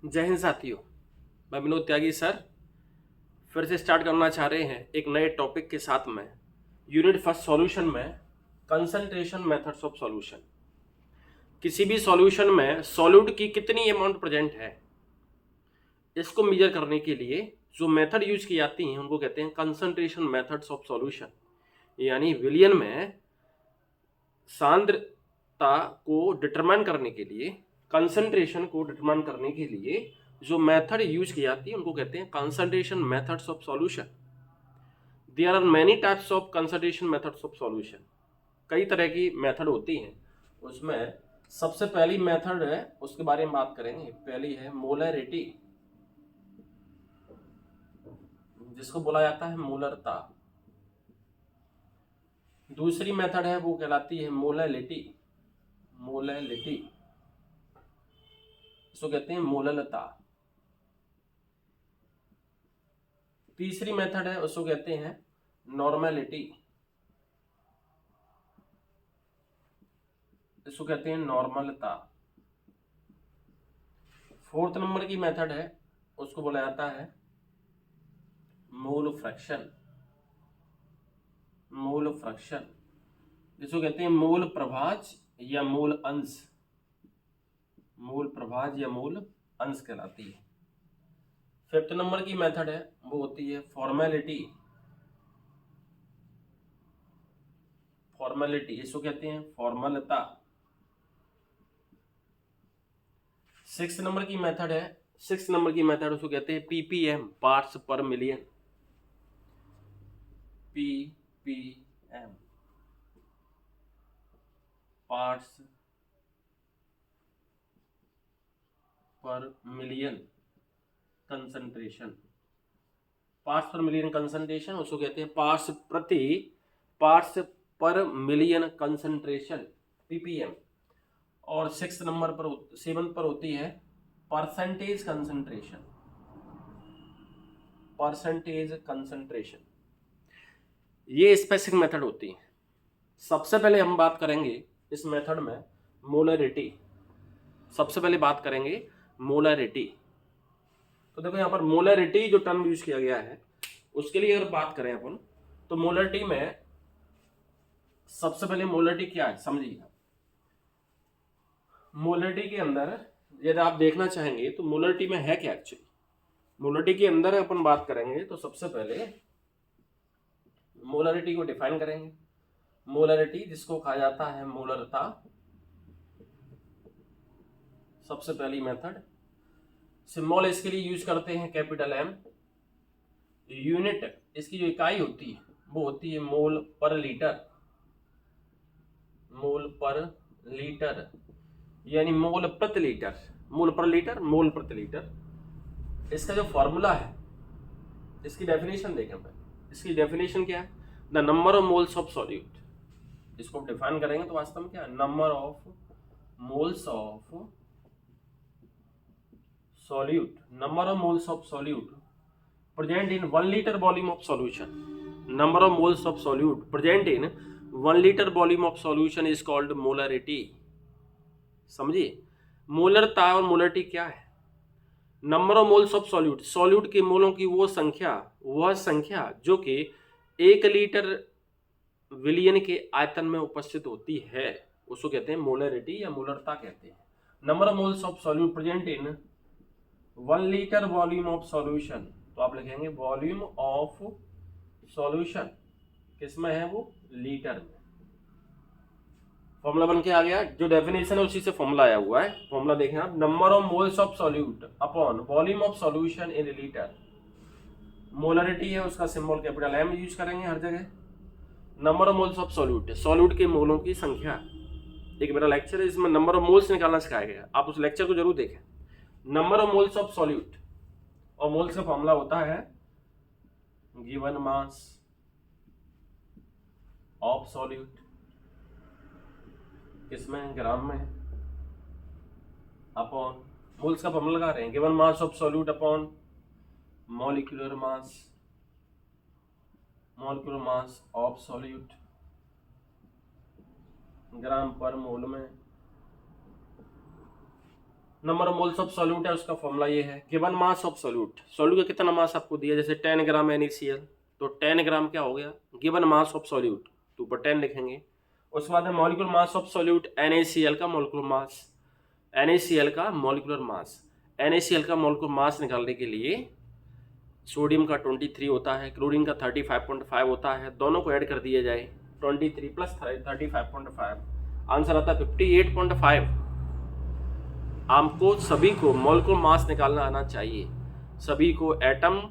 जय हिंद साथियों। मैं विनोद त्यागी सर फिर से स्टार्ट करना चाह रहे हैं एक नए टॉपिक के साथ में। यूनिट फर्स्ट सॉल्यूशन में कंसंट्रेशन मेथड्स ऑफ सॉल्यूशन। किसी भी सॉल्यूशन में सॉल्यूट की कितनी अमाउंट प्रेजेंट है इसको मेजर करने के लिए जो मेथड यूज की जाती हैं उनको कहते हैं कंसंट्रेशन मेथड्स ऑफ सॉल्यूशन। यानी विलियन में सांद्रता को डिटरमाइन करने के लिए, कंसंट्रेशन को डिटरमाइन करने के लिए जो मेथड यूज की जाती है उनको कहते हैं concentration methods of solution. There are many types of concentration methods of solution. कई तरह की मेथड होती हैं। उसमें सबसे पहली मेथड है, उसके बारे में बात करेंगे। पहली है मोलरिटी, जिसको बोला जाता है मोलरता। दूसरी मेथड है वो कहलाती है मोलैलिटी। मोलैलिटी इसको कहते हैं मोललता। तीसरी मेथड है उसको कहते हैं नॉर्मेलिटी। इसको कहते हैं नॉर्मलता। फोर्थ नंबर की मेथड है उसको बोला जाता है मोल फ्रैक्शन। मोल फ्रैक्शन जिसको कहते हैं मोल प्रभाज या मोल अंश। मोल प्रभाज या मोल अंश कहलाती है। फिफ्थ नंबर की मेथड है वो होती है फॉर्मेलिटी। फॉर्मेलिटी इसको कहते हैं फॉर्मलता। सिक्स नंबर की मेथड है, सिक्स नंबर की मेथड उसको कहते हैं पीपीएम, पार्ट्स पर मिलियन। पीपीएम, पार्ट्स पर मिलियन कंसंट्रेशन। पार्ट्स पर मिलियन कंसंट्रेशन उसको कहते हैं पार्ट्स पर मिलियन कंसंट्रेशन, पीपीएम। और सिक्स नंबर पर, सेवंथ पर होती है परसेंटेज कंसंट्रेशन। परसेंटेज कंसंट्रेशन ये स्पेसिफिक मेथड होती है। सबसे पहले हम बात करेंगे इस मेथड में मोलरिटी। सबसे पहले बात करेंगे मोलरिटी। तो देखो यहाँ पर मोलरिटी जो टर्म यूज किया गया है उसके लिए अगर बात करें अपन तो मोलरिटी में सबसे पहले मोलरिटी क्या है समझिए। मोलरिटी के अंदर यदि आप देखना चाहेंगे तो मोलरिटी में है क्या एक्चुअली। मोलरिटी के अंदर अपन बात करेंगे तो सबसे पहले मोलरिटी को डिफाइन करेंगे। मोलरिटी जिसको कहा जाता है मोलरता, सबसे पहली मेथड। सिंबल इसके लिए यूज करते हैं कैपिटल एम। यूनिट इसकी जो इकाई होती है वो होती है मोल पर लीटर। मोल पर लीटर यानी मोल प्रति लीटर। मोल पर लीटर, मोल प्रति लीटर। इसका जो फॉर्मूला है, इसकी डेफिनेशन देखें पहले। इसकी डेफिनेशन क्या है? The number of moles of solute. इसको डिफाइन करेंगे तो वास्तव में क्या है? Number of moles of solute. Number of moles of solute present in 1 liter volume of solution. Number of moles of solute present in 1 liter volume of solution is called molarity. समझिए मोलरता और molarity क्या है? Number of moles of solute, solute के मोलों की वह संख्या जो कि 1 लीटर विलियन के आयतन में उपस्थित होती है उसको कहते हैं मोलरिटी या मोलरता कहते हैं। Number of moles of solute present in 1 litre volume of solution, तो आप लिखेंगे वॉल्यूम ऑफ सॉल्यूशन किसमें है? वो लीटर में। फॉर्मूला बन के आ गया। जो डेफिनेशन है उसी से फॉर्मूला आया हुआ है। फॉर्मूला देखें आप, number of moles of solute upon volume of solution in litre. Molarity है उसका सिंबल कैपिटल एम यूज करेंगे हर जगह। Number of moles of solute, solute के मोलों की संख्या। एक मेरा लेक्चर है इसमें नंबर ऑफ मोल्स निकालना सिखाया गया, आप उस लेक्चर को जरूर देखें। Number of moles of solute, और मोल्स का फॉर्मूला होता है गिवन मास ऑफ सॉल्यूट, किसमें? ग्राम में, अपॉन मोल्स का फॉर्मूला लगा रहे हैं given mass of solute upon molecular mass, molecular mass of solute gram पर मोल में। Number of moles of solute है, उसका फॉर्मूला ये है। Given mass of solute, solute का कितना मास आपको दिया, जैसे 10 ग्राम NaCl, तो 10 ग्राम क्या हो गया, गिवन मास ऑफ सॉल्यूट, तो ऊपर 10 लिखेंगे। उसके बाद है molecular mass of solute, NaCl का मॉलिक्यूलर मास, NaCl का मॉलिक्यूलर मास। NaCl का मॉलिक्यूलर मास निकालने के लिए सोडियम का 23 होता है, क्लोरीन का 35.5 होता है, दोनों को ऐड कर दिया जाए, 23 प्लस 35.5, आंसर आता है 58.5। आपको सभी को मॉलिक्यूलर मास निकालना आना चाहिए, सभी को एटम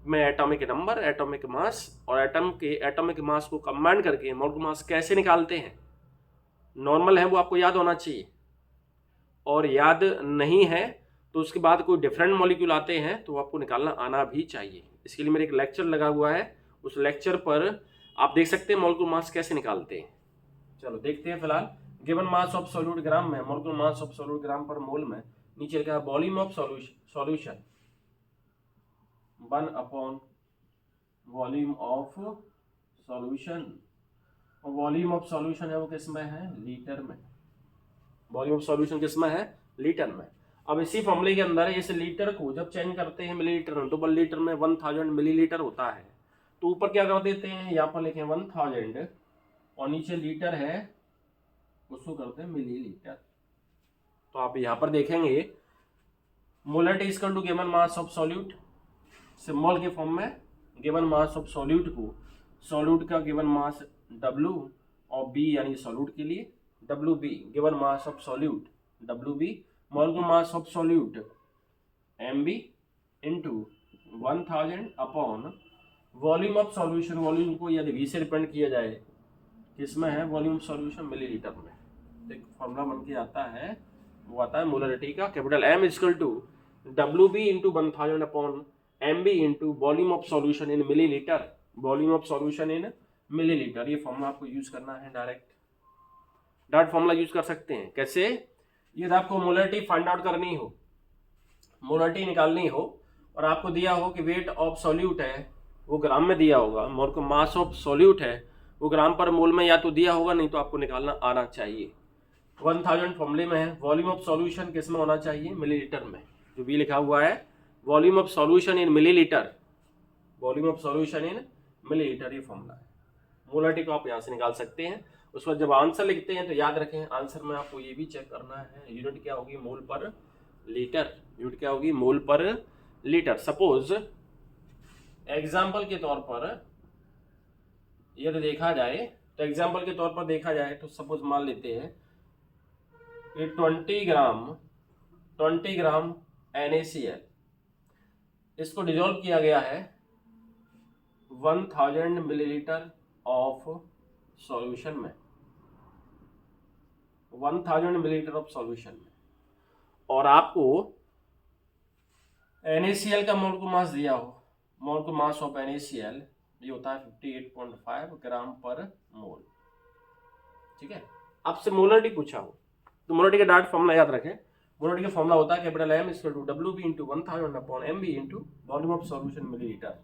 में एटॉमिक नंबर, एटॉमिक मास और एटम के एटॉमिक मास को कंबाइन करके मॉलिक्यूलर मास कैसे निकालते हैं, नॉर्मल है वो आपको याद होना चाहिए, और याद नहीं है तो उसके बाद कोई डिफरेंट मॉलिक्यूल आते हैं तो आपको निकालना आना भी चाहिए। इसके लिए मेरे एक लेक्चर लगा हुआ है, उस लेक्चर पर आप देख सकते हैं मॉलिक्यूलर मास कैसे निकालते हैं। चलो देखते हैं। फिलहाल गिवन मास ऑफ सॉल्यूट ग्राम में, molecular mass of solute gram पर मोल में, नीचे लिखा है volume of solution 1 upon volume of solution, और वॉल्यूम ऑफ सॉल्यूशन है वो किस में है, लीटर में। वॉल्यूम ऑफ सॉल्यूशन किस में है, लीटर में। अब इसी फॉर्मूले के अंदर इस लीटर को जब चेंज करते हैं मिलीलीटर में, तो 1 लीटर में 1000 मिलीलीटर होता है, तो ऊपर क्या कर देते हैं, यहाँ पर लिखें 1000 और नीचे लीटर है उसको करते हैं मिलीलीटर। तो आप यहाँ पर देखेंगे molarity is equal to given mass of solute, symbol के फॉर्म में गिवन मास ऑफ सॉल्यूट को, सॉल्यूट का गिवन मास W और B यानी सॉल्यूट के लिए WB, given mass of solute WB, molecular mass of solute MB into 1000 upon volume of solution, volume को यदि V से रिप्रेजेंट किया जाए किसमें है, वॉल्यूम सॉल्यूशन मिलीलीटर में, एक फॉर्मूला बन के आता है, वो आता है मोलरिटी का, capital M is equal to WB into 1000 upon MB into volume of solution in millilitre, volume of solution in millilitre. ये फॉर्मूला आपको यूज करना है, डायरेक्ट फॉर्मूला यूज कर सकते हैं। कैसे, ये आपको मोलरिटी फाइंड आउट करनी हो, मोलरिटी निकालनी हो, और आपको दिया हो कि वेट ऑफ सॉल्यूट है वो ग्राम में दिया होगा, मॉलिक्यूलर मास ऑफ सॉल्यूट है वो ग्राम पर मोल में या तो दिया होगा, नहीं तो आपको निकालना आना चाहिए। 1000 फॉर्मूले में है, वॉल्यूम ऑफ सॉल्यूशन किस में होना चाहिए, मिलीलीटर में, जो भी लिखा हुआ है volume of solution in millilitre, volume of solution in millilitre, ये फॉर्मूला है। मोलरिटी को आप यहाँ से निकाल सकते हैं। उस पर जब आंसर लिखते हैं तो याद रखें आंसर में आपको ये भी चेक करना है, यूनिट क्या होगी, मोल पर लीटर, यूनिट क्या होगी, मोल पर लीटर। सपोज एग्जाम्पल के तौर पर यदि देखा जाए, तो एग्जाम्पल के तौर पर देखा जाए तो सपोज मान लेते हैं कि 20 ग्राम NaCl, इसको डिजोल्व किया गया है 1000 मिलीलीटर ऑफ सॉल्यूशन में, 1000 मिलीलीटर ऑफ सॉल्यूशन में, और आपको NaCl का मोल को मास दिया हो, मोल को मास ऑफ NaCl ये होता है 58.5 ग्राम पर मोल, ठीक है। आपसे मोलरिटी पूछा हो तो मोलरिटी का डायरेक्ट फॉर्मूला याद रखें, मोलरिटी का फॉर्मूला होता है capital M equal to WB into 1000 upon MB into volume of solution millilitre.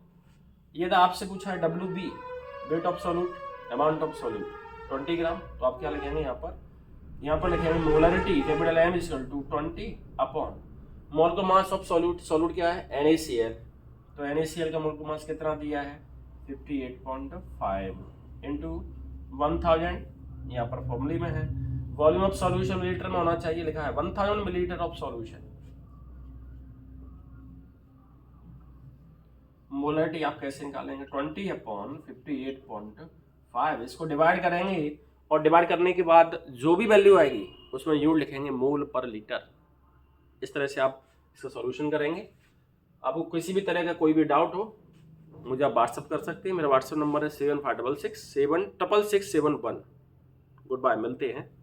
ये आपसे पूछा है WB, weight of solute, amount of solute 20 gram, तो आप क्या लिखेंगे यहाँ पर लिखेंगे molarity capital M equal to 20 upon mole mass of solute, solute क्या है NaCl, तो NaCl का मोल मास कितना दिया है 58.5 इंटू 1000, यहाँ पर फॉर्मूले में है, वॉल्यूम ऑफ सॉल्यूशन मिलीलीटर में होना चाहिए, लिखा है 1000 मिलीलीटर ऑफ सॉल्यूशन। मोलरिटी आप कैसे निकालेंगे, 20 अपॉन 58.5, इसको डिवाइड करेंगे और डिवाइड करने के बाद जो भी वैल्यू आएगी उसमें यूनिट लिखेंगे मोल पर लीटर। इस तरह से आप इसका सॉल्यूशन करेंगे। आपको किसी भी तरह का कोई भी डाउट हो मुझे आप व्हाट्सअप कर सकते हैं, मेरा व्हाट्सअप नंबर है 7566 76671। गुड बाय, मिलते हैं।